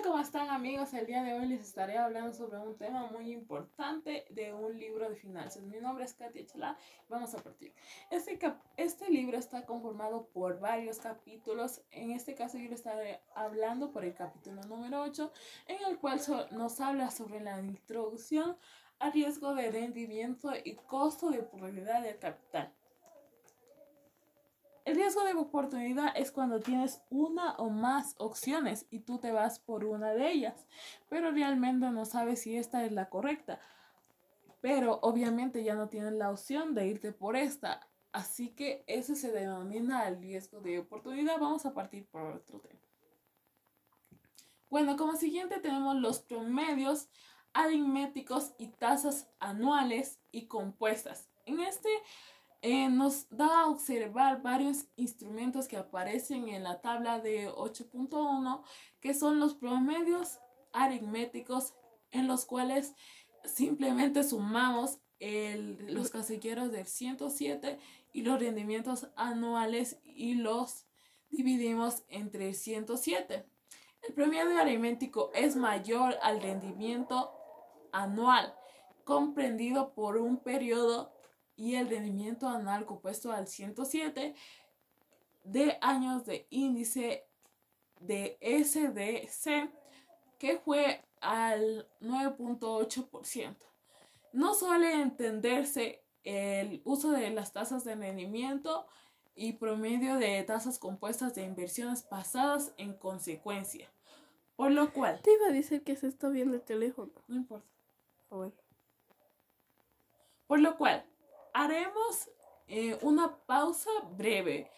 ¿cómo están amigos? El día de hoy les estaré hablando sobre un tema muy importante de un libro de finanzas. Mi nombre es Katia Chalá. Vamos a partir. Este libro está conformado por varios capítulos. En este caso yo le estaré hablando por el capítulo número 8, en el cual nos habla sobre la introducción al riesgo de rendimiento y costo de oportunidad del capital. El riesgo de oportunidad es cuando tienes una o más opciones y tú te vas por una de ellas, pero realmente no sabes si esta es la correcta. Pero obviamente ya no tienes la opción de irte por esta. Así que ese se denomina el riesgo de oportunidad. Vamos a partir por otro tema. Bueno, como siguiente tenemos los promedios aritméticos y tasas anuales y compuestas. En este nos da a observar varios instrumentos que aparecen en la tabla de 8.1, que son los promedios aritméticos, en los cuales simplemente sumamos los casilleros del 107 y los rendimientos anuales y los dividimos entre el 107. El promedio aritmético es mayor al rendimiento anual comprendido por un periodo y el rendimiento anual compuesto al 107 de años de índice de SDC, que fue al 9.8%. No suele entenderse el uso de las tasas de rendimiento y promedio de tasas compuestas de inversiones pasadas en consecuencia. Por lo cual... Te iba a decir que se está viendo el teléfono. No importa. Bueno. Por lo cual, haremos una pausa breve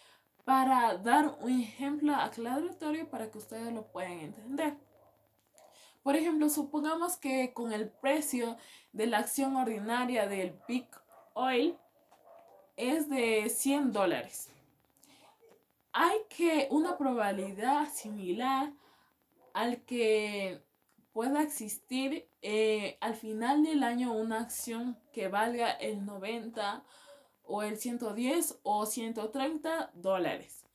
para dar un ejemplo aclaratorio para que ustedes lo puedan entender. Por ejemplo, supongamos que con el precio de la acción ordinaria del Big Oil es de $100. Hay que una probabilidad similar al que pueda existir al final del año una acción que valga el 90 o el 110 o $130.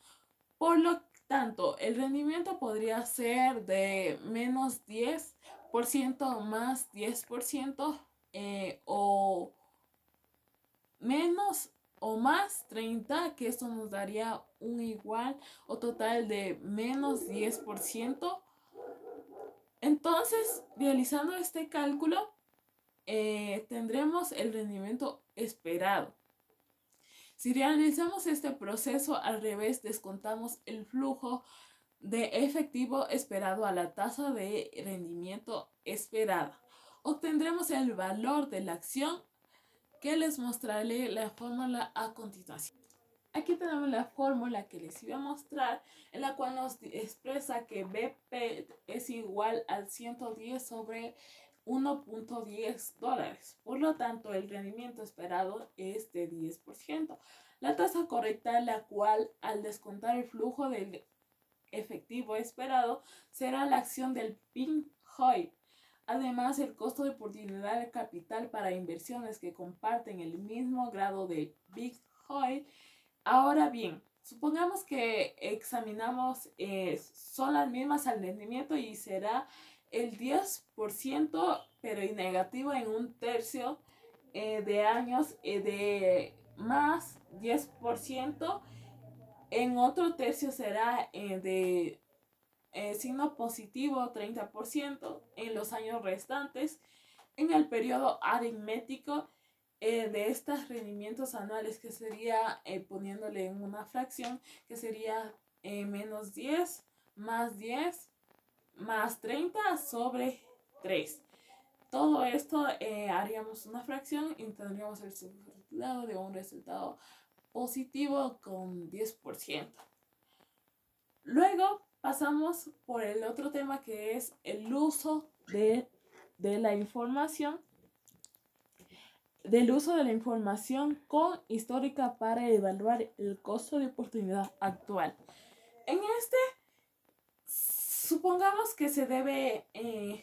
Por lo tanto, el rendimiento podría ser de menos 10% más 10% o menos o más 30, que esto nos daría un igual o total de menos 10%. Entonces, realizando este cálculo, tendremos el rendimiento esperado. Si realizamos este proceso al revés, descontamos el flujo de efectivo esperado a la tasa de rendimiento esperada. Obtendremos el valor de la acción, que les mostraré la fórmula a continuación. Aquí tenemos la fórmula que les iba a mostrar, en la cual nos expresa que BP es igual al 110 sobre $1.10. Por lo tanto, el rendimiento esperado es de 10%. La tasa correcta, la cual al descontar el flujo del efectivo esperado, será la acción del Big Oil. Además, el costo de oportunidad de capital para inversiones que comparten el mismo grado de Big Oil. Ahora bien, supongamos que examinamos, son las mismas al rendimiento y será el 10%, pero en negativo en un tercio de años de más 10%. En otro tercio será de signo positivo 30% en los años restantes. En el periodo aritmético de estos rendimientos anuales, que sería poniéndole en una fracción, que sería menos 10 más 10 más 30 sobre 3. Todo esto haríamos una fracción y tendríamos el resultado de un resultado positivo con 10%. Luego pasamos por el otro tema, que es el uso de la información. Del uso de la información con histórica para evaluar el costo de oportunidad actual. En este, supongamos que se debe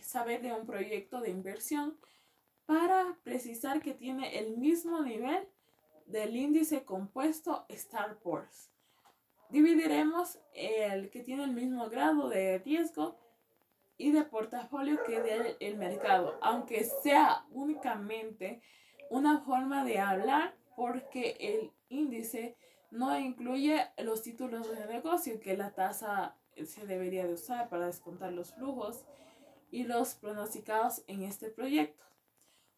saber de un proyecto de inversión para precisar que tiene el mismo nivel del índice compuesto Standard & Poor's. Dividiremos el que tiene el mismo grado de riesgo y de portafolio que dé el mercado, aunque sea únicamente una forma de hablar, porque el índice no incluye los títulos de negocio que la tasa se debería de usar para descontar los flujos y los pronosticados en este proyecto.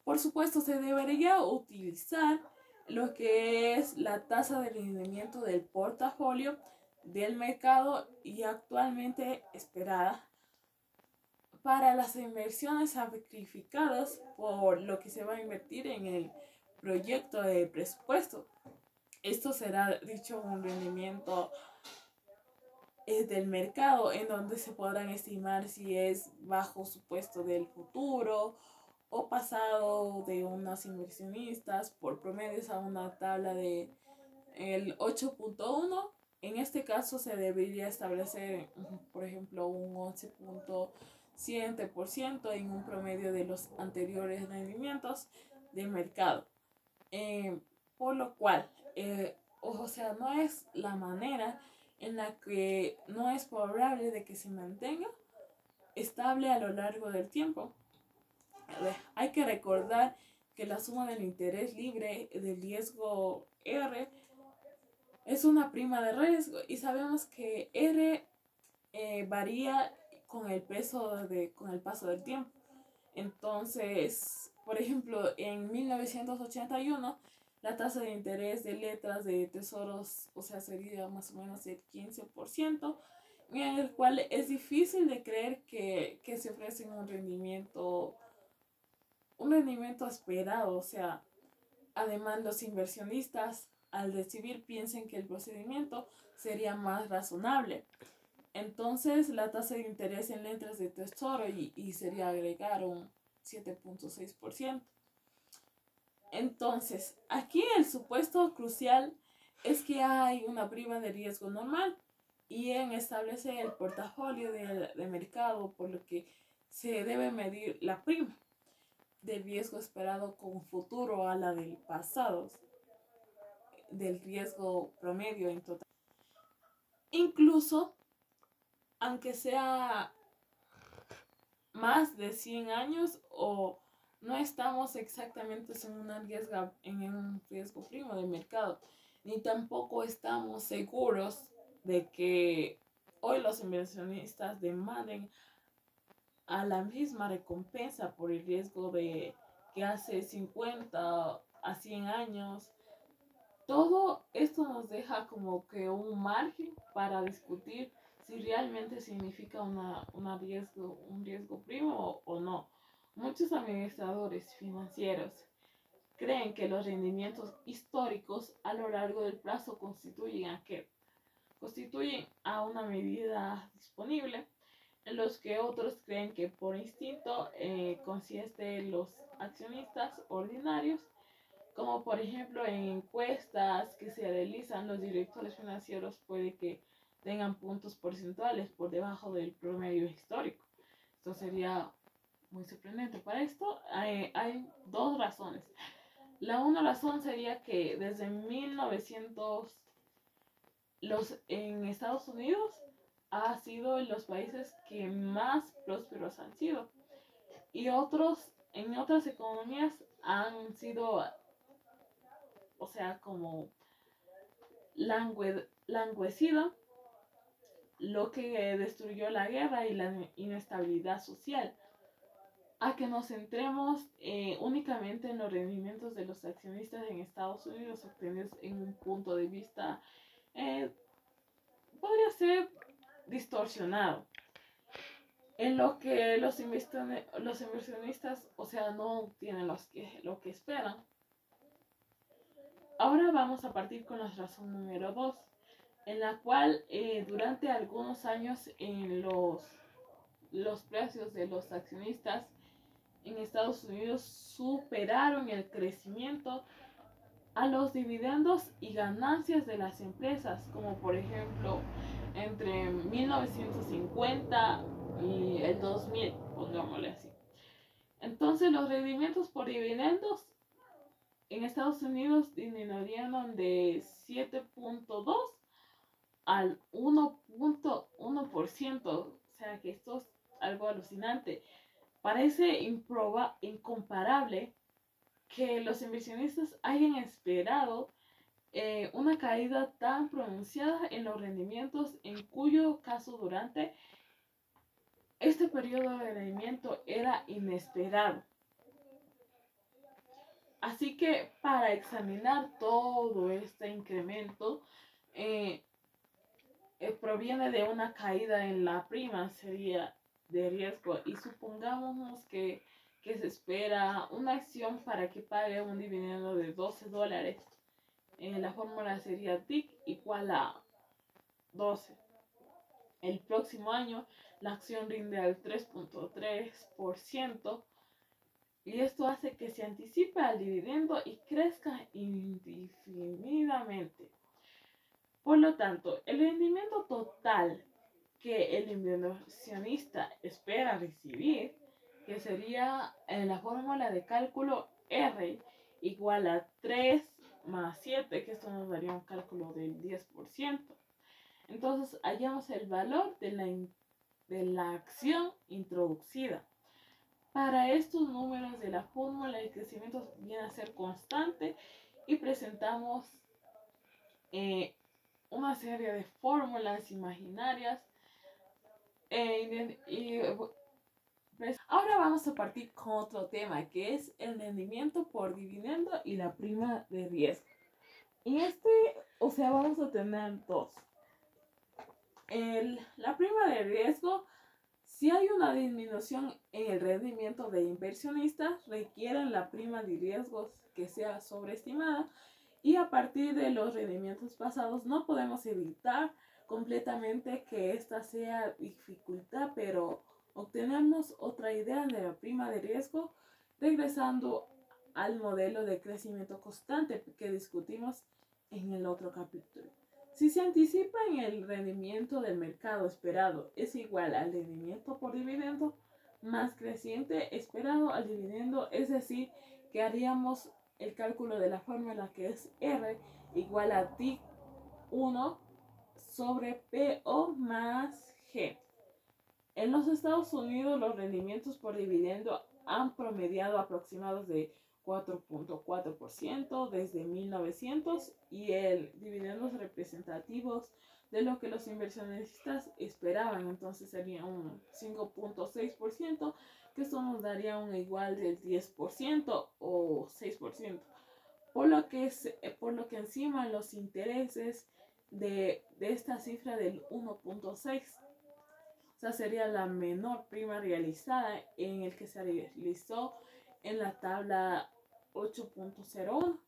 Por supuesto, se debería utilizar lo que es la tasa de rendimiento del portafolio del mercado y actualmente esperada para las inversiones sacrificadas por lo que se va a invertir en el proyecto de presupuesto. Esto será dicho un rendimiento del mercado en donde se podrán estimar si es bajo supuesto del futuro o pasado de unos inversionistas por promedios a una tabla de el 8.1. En este caso se debería establecer, por ejemplo, un 11.7% en un promedio de los anteriores rendimientos del mercado. Por lo cual, o sea, no es la manera en la que no es probable de que se mantenga estable a lo largo del tiempo. Hay que recordar que la suma del interés libre del riesgo R es una prima de riesgo y sabemos que R varía con el con el paso del tiempo. Entonces, por ejemplo, en 1981 la tasa de interés de letras de tesoros, o sea, sería más o menos el 15%, en el cual es difícil de creer que se ofrece un rendimiento esperado. O sea, además los inversionistas al recibir piensen que el procedimiento sería más razonable. Entonces la tasa de interés en letras de tesoro y sería agregar un 7.6%. Entonces, aquí el supuesto crucial es que hay una prima de riesgo normal y en establece el portafolio de mercado, por lo que se debe medir la prima del riesgo esperado con futuro a la del pasado, del riesgo promedio en total. Incluso, aunque sea más de 100 años o no estamos exactamente en un riesgo primo de mercado, ni tampoco estamos seguros de que hoy los inversionistas demanden a la misma recompensa por el riesgo de que hace 50 a 100 años. Todo esto nos deja como que un margen para discutir si realmente significa un riesgo primo o no. Muchos administradores financieros creen que los rendimientos históricos a lo largo del plazo constituyen a una medida disponible, en los que otros creen que por instinto consiste los accionistas ordinarios, como por ejemplo en encuestas que se realizan, los directores financieros puede que tengan puntos porcentuales por debajo del promedio histórico. Esto sería muy sorprendente. Para esto hay dos razones. La una razón sería que desde 1900 en Estados Unidos ha sido en los países que más prósperos han sido, y en otras economías han sido, o sea, como languecido, lo que destruyó la guerra y la inestabilidad social. A que nos centremos únicamente en los rendimientos de los accionistas en Estados Unidos obtenidos en un punto de vista podría ser distorsionado, en lo que los inversionistas, o sea, no obtienen lo que esperan. Ahora vamos a partir con la razón número 2, en la cual durante algunos años en los precios de los accionistas en Estados Unidos superaron el crecimiento a los dividendos y ganancias de las empresas, como por ejemplo entre 1950 y el 2000, pongámosle así. Entonces los rendimientos por dividendos en Estados Unidos disminuyeron de 7.2 al 1.1%, o sea que estos algo alucinante. Parece incomparable que los inversionistas hayan esperado una caída tan pronunciada en los rendimientos, en cuyo caso durante este periodo de rendimiento era inesperado. Así que para examinar todo este incremento, proviene de una caída en la prima sería de riesgo, y supongamos que se espera una acción para que pague un dividendo de $12. La fórmula sería TIC igual a 12. El próximo año la acción rinde al 3.3%, y esto hace que se anticipe al dividendo y crezca indefinidamente. Por lo tanto, el rendimiento total que el inversionista espera recibir, que sería en la fórmula de cálculo R igual a 3 más 7, que esto nos daría un cálculo del 10%. Entonces hallamos el valor de la acción introducida. Para estos números de la fórmula de crecimiento viene a ser constante, y presentamos una serie de fórmulas imaginarias. Ahora vamos a partir con otro tema, que es el rendimiento por dividendo y la prima de riesgo. Y vamos a tener dos. La prima de riesgo, si hay una disminución en el rendimiento de inversionistas, requieren la prima de riesgos que sea sobreestimada, y a partir de los rendimientos pasados no podemos evitar completamente que esta sea dificultad, pero obtenemos otra idea de la prima de riesgo regresando al modelo de crecimiento constante que discutimos en el otro capítulo. Si se anticipa en el rendimiento del mercado esperado es igual al rendimiento por dividendo más creciente esperado al dividendo, es decir, que haríamos el cálculo de la fórmula que es R igual a TIC 1 sobre PO más G. En los Estados Unidos los rendimientos por dividendo han promediado aproximados de 4.4% desde 1900, y el dividendos representativos de lo que los inversionistas esperaban, entonces sería un 5.6%, que esto nos daría un igual del 10% o 6%, por lo que encima los intereses de esta cifra del 1.6, o sea, sería la menor prima realizada en el que se realizó en la tabla 8.01.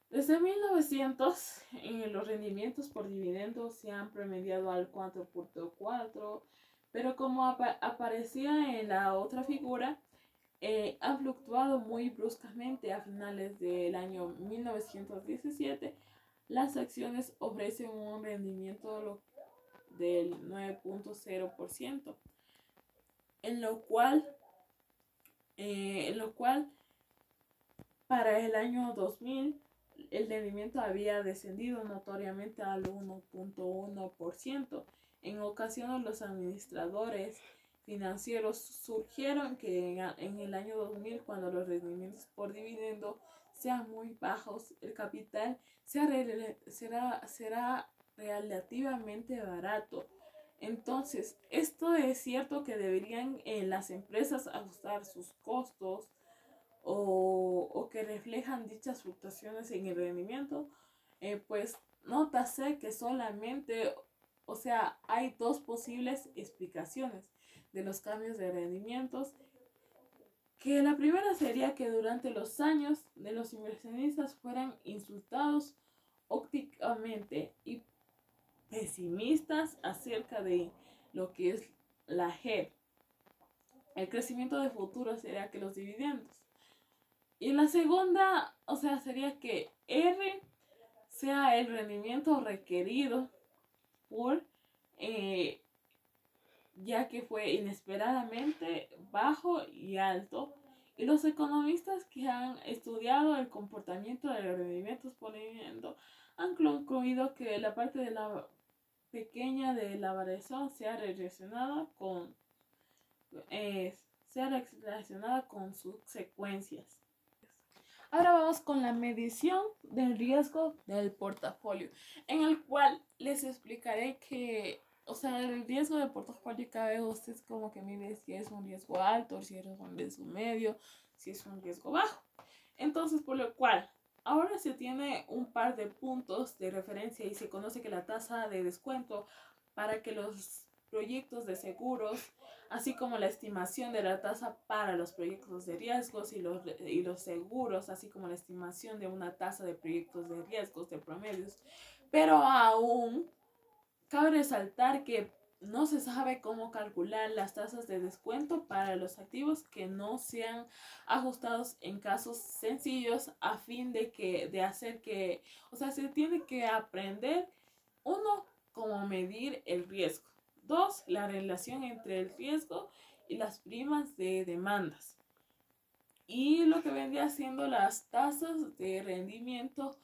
Desde 1900, los rendimientos por dividendos se han promediado al 4.4, pero como aparecía en la otra figura, ha fluctuado muy bruscamente. A finales del año 1917, las acciones ofrecen un rendimiento del 9.0%, en lo cual para el año 2000 el rendimiento había descendido notoriamente al 1.1%. En ocasiones los administradores financieros surgieron que en el año 2000, cuando los rendimientos por dividendo sean muy bajos, el capital será relativamente barato. Entonces, esto es cierto que deberían las empresas ajustar sus costos o que reflejan dichas fluctuaciones en el rendimiento. Pues nótase que solamente, hay dos posibles explicaciones de los cambios de rendimientos, que la primera sería que durante los años de los inversionistas fueran insultados ópticamente y pesimistas acerca de lo que es la G. El crecimiento de futuro sería que los dividendos. Y la segunda, sería que R sea el rendimiento requerido por, ya que fue inesperadamente bajo y alto. Y los economistas que han estudiado el comportamiento de los rendimientos por dividendo han concluido que la parte de la pequeña de la variación sea relacionada con sea relacionada con sus secuencias. Ahora vamos con la medición del riesgo del portafolio, en el cual les explicaré que, o sea, el riesgo del portafolio cada vez usted como que mide si es un riesgo alto, si es un riesgo medio, si es un riesgo bajo. Entonces, por lo cual, ahora se tiene un par de puntos de referencia y se conoce que la tasa de descuento para que los proyectos de seguros, así como la estimación de la tasa para los proyectos de riesgos y los seguros, así como la estimación de una tasa de proyectos de riesgos de promedios. Pero aún cabe resaltar que no se sabe cómo calcular las tasas de descuento para los activos que no sean ajustados en casos sencillos a fin de hacer que, o sea, se tiene que aprender, uno, cómo medir el riesgo. Dos, la relación entre el riesgo y las primas de demandas. Y lo que vendría siendo las tasas de rendimiento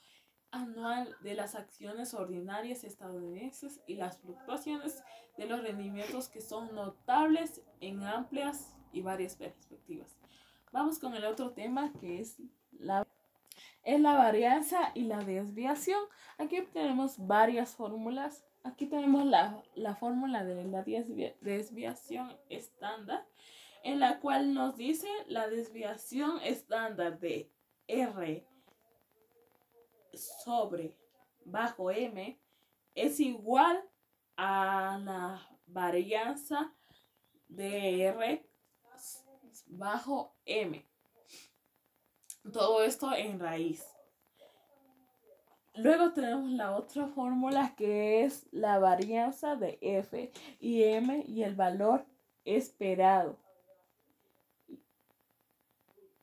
anual de las acciones ordinarias estadounidenses y las fluctuaciones de los rendimientos que son notables en amplias y varias perspectivas. Vamos con el otro tema que es la varianza y la desviación. Aquí tenemos varias fórmulas. Aquí tenemos la fórmula de la desviación estándar, en la cual nos dice la desviación estándar de R sobre bajo M es igual a la varianza de R bajo M. Todo esto en raíz. Luego tenemos la otra fórmula que es la varianza de F y M y el valor esperado.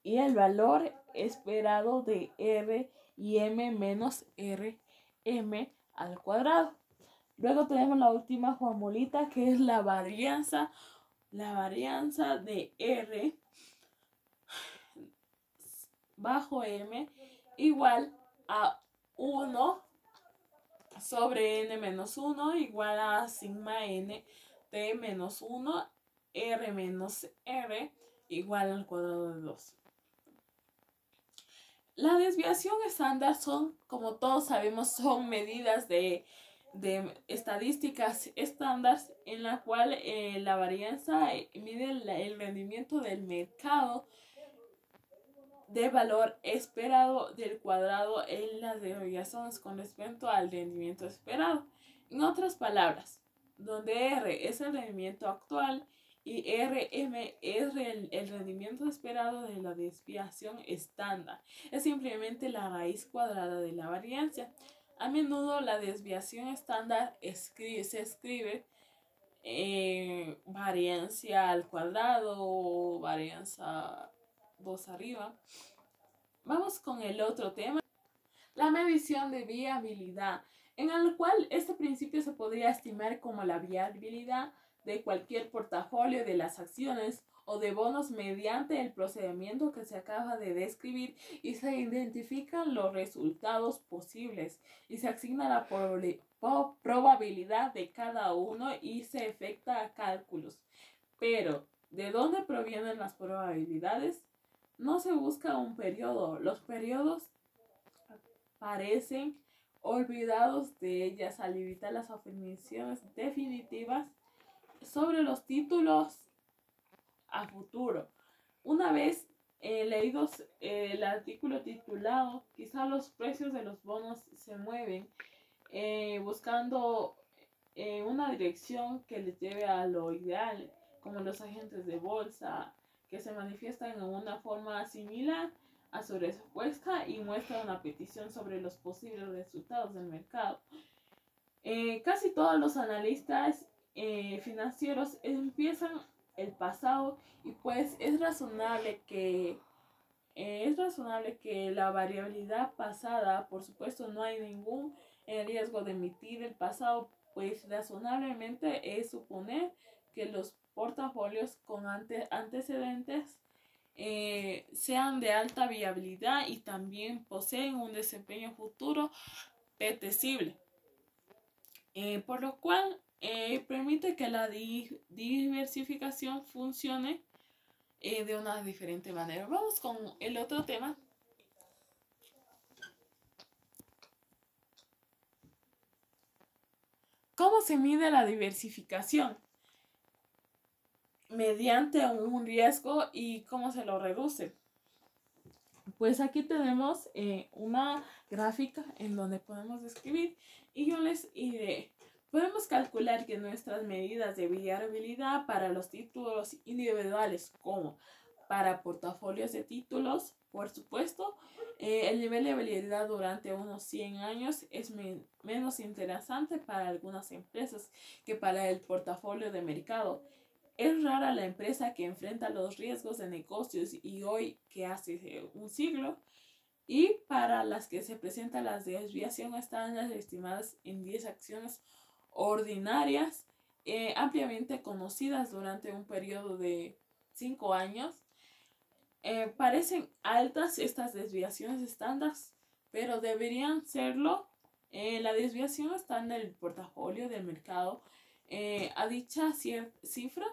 Y el valor esperado de R y M menos RM al cuadrado. Luego tenemos la última formulita que es la varianza de R bajo M igual a 1 sobre N menos 1 igual a sigma N T menos 1 R menos R igual al cuadrado de 2. La desviación estándar son, como todos sabemos, son medidas de estadísticas estándar en la cual la varianza mide el rendimiento del mercado de valor esperado del cuadrado en las desviaciones con respecto al rendimiento esperado. En otras palabras, donde R es el rendimiento actual y RM es el rendimiento esperado de la desviación estándar. Es simplemente la raíz cuadrada de la varianza. A menudo la desviación estándar se escribe varianza al cuadrado o varianza 2 arriba. Vamos con el otro tema, la medición de viabilidad, en el cual este principio se podría estimar como la viabilidad de cualquier portafolio de las acciones o de bonos mediante el procedimiento que se acaba de describir y se identifican los resultados posibles y se asigna la probabilidad de cada uno y se efectúa cálculos. Pero, ¿de dónde provienen las probabilidades? No se busca un periodo. Los periodos parecen olvidados de ellas al evitar las afirmaciones definitivas sobre los títulos a futuro. Una vez leídos el artículo titulado "Quizá los precios de los bonos se mueven", buscando una dirección que les lleve a lo ideal, como los agentes de bolsa, que se manifiestan en una forma similar a su respuesta y muestran una petición sobre los posibles resultados del mercado. Casi todos los analistas financieros empiezan el pasado y pues es razonable que la variabilidad pasada, por supuesto no hay ningún riesgo de emitir el pasado, pues razonablemente es suponer que los portafolios con antecedentes sean de alta viabilidad y también poseen un desempeño futuro apetecible. Por lo cual permite que la diversificación funcione de una diferente manera. Vamos con el otro tema. ¿Cómo se mide la diversificación? Mediante un riesgo y cómo se lo reduce. Pues aquí tenemos una gráfica en donde podemos describir y yo les diré. Podemos calcular que nuestras medidas de viabilidad para los títulos individuales como para portafolios de títulos, por supuesto, el nivel de viabilidad durante unos 100 años es menos interesante para algunas empresas que para el portafolio de mercado. Es rara la empresa que enfrenta los riesgos de negocios y hoy que hace un siglo, y para las que se presenta la desviación están las estimadas en 10 acciones ordinarias ampliamente conocidas durante un periodo de 5 años. Parecen altas estas desviaciones estándar, pero deberían serlo. La desviación estándar del portafolio del mercado a dicha cifra,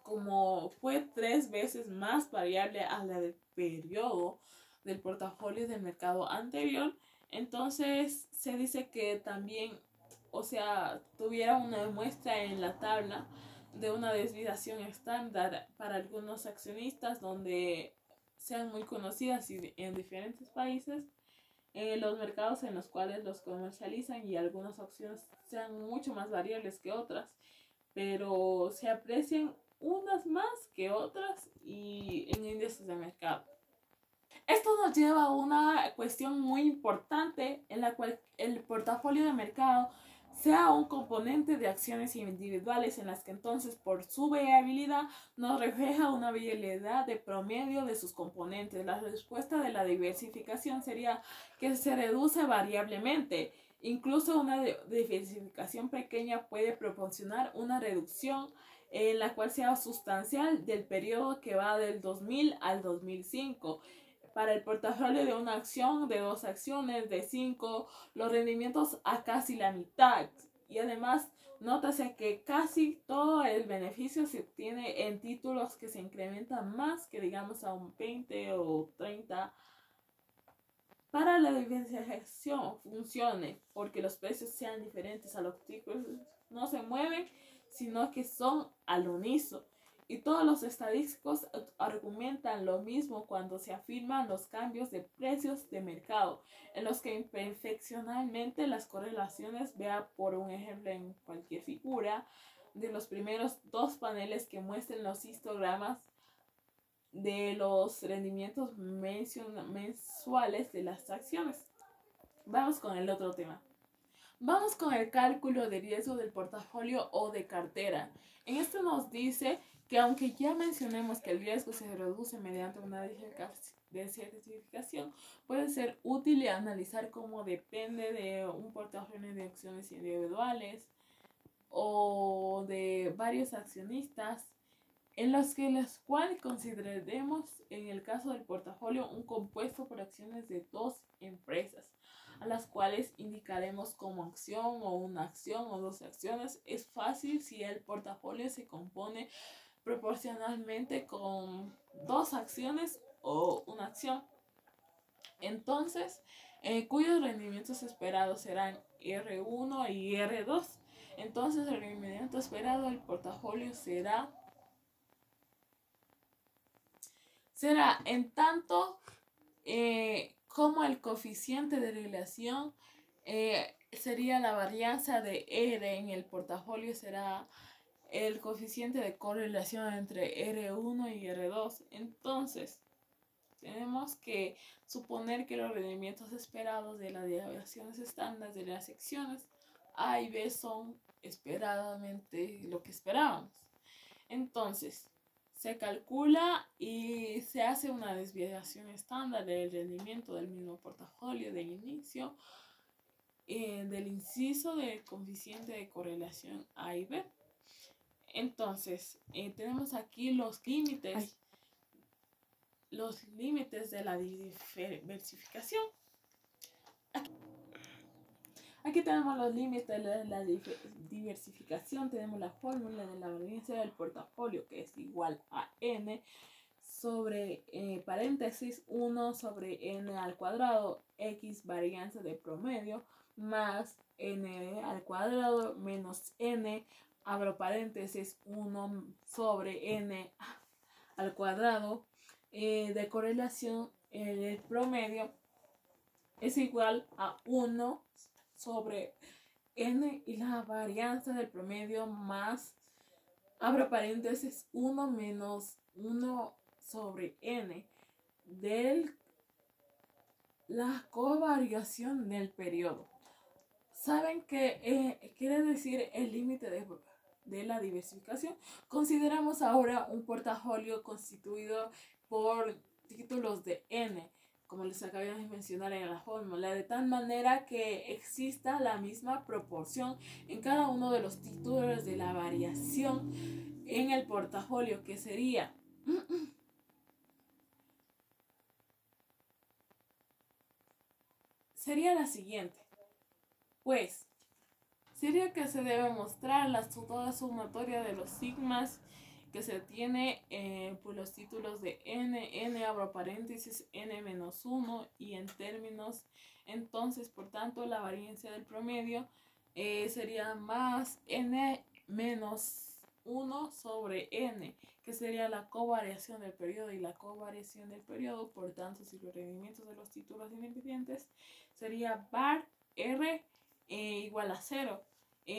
como fue 3 veces más variable a la del periodo del portafolio del mercado anterior, entonces se dice que también, o sea, tuviera una muestra en la tabla de una desviación estándar para algunos accionistas donde sean muy conocidas en diferentes países, en los mercados en los cuales los comercializan, y algunas opciones sean mucho más variables que otras, pero se aprecian unas más que otras y en índices de mercado. Esto nos lleva a una cuestión muy importante en la cual el portafolio de mercado sea un componente de acciones individuales en las que entonces por su viabilidad nos refleja una viabilidad de promedio de sus componentes. La respuesta de la diversificación sería que se reduce variablemente. Incluso una diversificación pequeña puede proporcionar una reducción en la cual sea sustancial del periodo que va del 2000 al 2005. Para el portafolio de una acción, de 2 acciones, de 5, los rendimientos a casi la mitad. Y además, nótase que casi todo el beneficio se obtiene en títulos que se incrementan más que digamos a un 20 o 30. Para la diversificación funcione, porque los precios sean diferentes a los títulos, no se mueven, sino que son al unísono. Y todos los estadísticos argumentan lo mismo cuando se afirman los cambios de precios de mercado, en los que imperfeccionalmente las correlaciones, vea por un ejemplo en cualquier figura, de los primeros 2 paneles que muestren los histogramas de los rendimientos mensuales de las acciones. Vamos con el otro tema. Vamos con el cálculo de riesgo del portafolio o de cartera. En esto nos dice que aunque ya mencionemos que el riesgo se reduce mediante una diversificación, puede ser útil analizar cómo depende de un portafolio de acciones individuales o de varios accionistas, en los cuales consideraremos en el caso del portafolio un compuesto por acciones de 2 empresas, a las cuales indicaremos como acción o una acción o 2 acciones. Es fácil si el portafolio se compone proporcionalmente con 2 acciones o una acción. Entonces, cuyos rendimientos esperados serán R1 y R2. Entonces, el rendimiento esperado del portafolio será en tanto como el coeficiente de relación sería la varianza de R en el portafolio, será el coeficiente de correlación entre R1 y R2. Entonces, tenemos que suponer que los rendimientos esperados de las desviaciones estándar de las secciones A y B son esperadamente lo que esperábamos. Entonces, se calcula y se hace una desviación estándar del rendimiento del mismo portafolio del inicio, del inciso del coeficiente de correlación A y B. Entonces, tenemos aquí los límites de la diversificación. Aquí tenemos los límites de la diversificación, tenemos la fórmula de la varianza del portafolio, que es igual a n sobre paréntesis 1 sobre n al cuadrado x varianza de promedio más n al cuadrado menos n, abro paréntesis 1 sobre n al cuadrado de correlación. El promedio es igual a 1 sobre n y la varianza del promedio más, abro paréntesis, 1 menos 1 sobre n de la covariación del periodo. ¿Saben qué quiere decir el límite de la diversificación? Consideramos ahora un portafolio constituido por títulos de n, como les acabo de mencionar en la fórmula, de tal manera que exista la misma proporción en cada uno de los títulos de la variación en el portafolio, que sería la siguiente. Pues sería que se debe mostrar toda sumatoria de los sigmas que se tiene por los títulos de n, abro paréntesis, n menos 1 y en términos. Entonces, por tanto, la varianza del promedio sería más n menos 1 sobre n, que sería la covariación del periodo y la covariación del periodo. Por tanto, si los rendimientos de los títulos independientes sería var r igual a 0.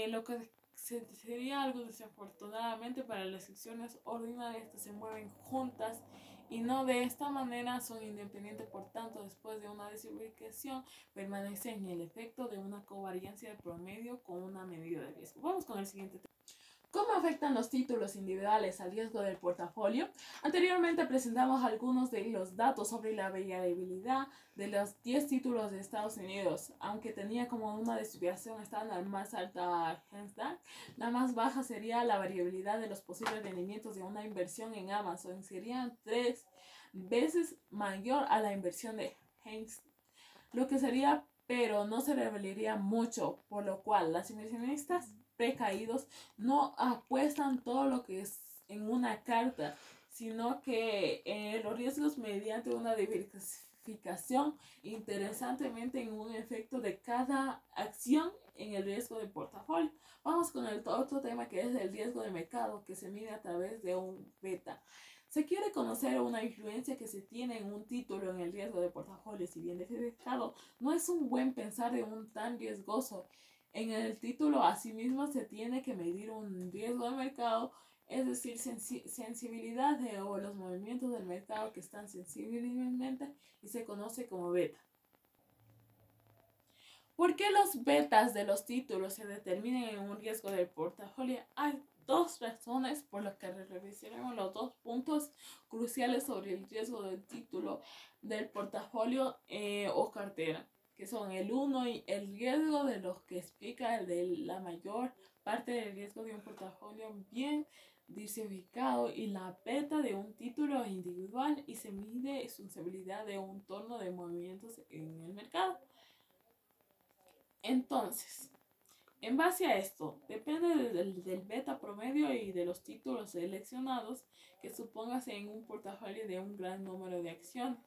Lo que sería algo desafortunadamente para las secciones ordinarias que se mueven juntas y no de esta manera son independientes. Por tanto, después de una diversificación permanecen en el efecto de una covariancia de promedio con una medida de riesgo. Vamos con el siguiente tema. ¿Cómo afectan los títulos individuales al riesgo del portafolio? Anteriormente presentamos algunos de los datos sobre la variabilidad de los 10 títulos de Estados Unidos. Aunque tenía como una distribución estándar más alta Hensdale, la más baja sería la variabilidad de los posibles rendimientos de una inversión en Amazon. Serían 3 veces mayor a la inversión de Hensdale, lo que sería, pero no se revelaría mucho, por lo cual las inversionistas precaídos no apuestan todo lo que es en una carta, sino que los riesgos mediante una diversificación interesantemente en un efecto de cada acción en el riesgo de portafolio. Vamos con el otro tema, que es el riesgo de mercado, que se mide a través de un beta. Se quiere conocer una influencia que se tiene en un título en el riesgo de portafolio. Si bien diversificado, no es un buen pensar en un tan riesgoso. En el título, asimismo, se tiene que medir un riesgo de mercado, es decir, sensibilidad de los movimientos del mercado que están sensiblemente, y se conoce como beta. ¿Por qué los betas de los títulos se determinan en un riesgo del portafolio? Hay dos razones por las que revisaremos los dos puntos cruciales sobre el riesgo del título del portafolio o cartera, que son el 1 y el riesgo de los que explica el de la mayor parte del riesgo de un portafolio bien diversificado, y la beta de un título individual, y se mide su sensibilidad de un torno de movimientos en el mercado. Entonces, en base a esto, depende del beta promedio y de los títulos seleccionados que supongas en un portafolio de un gran número de acciones.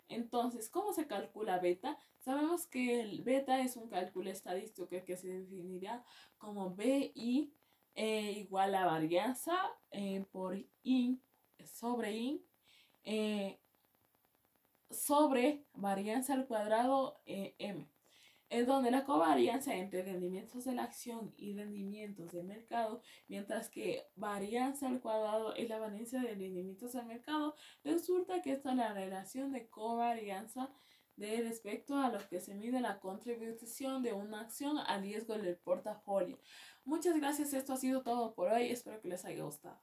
Entonces, ¿cómo se calcula beta? Sabemos que el beta es un cálculo estadístico que se definirá como BI igual a varianza por I sobre I sobre varianza al cuadrado M, en donde la covarianza entre rendimientos de la acción y rendimientos del mercado, mientras que varianza al cuadrado es la varianza de rendimientos del mercado, resulta que esta es la relación de covarianza de respecto a lo que se mide la contribución de una acción al riesgo del portafolio. Muchas gracias, esto ha sido todo por hoy, espero que les haya gustado.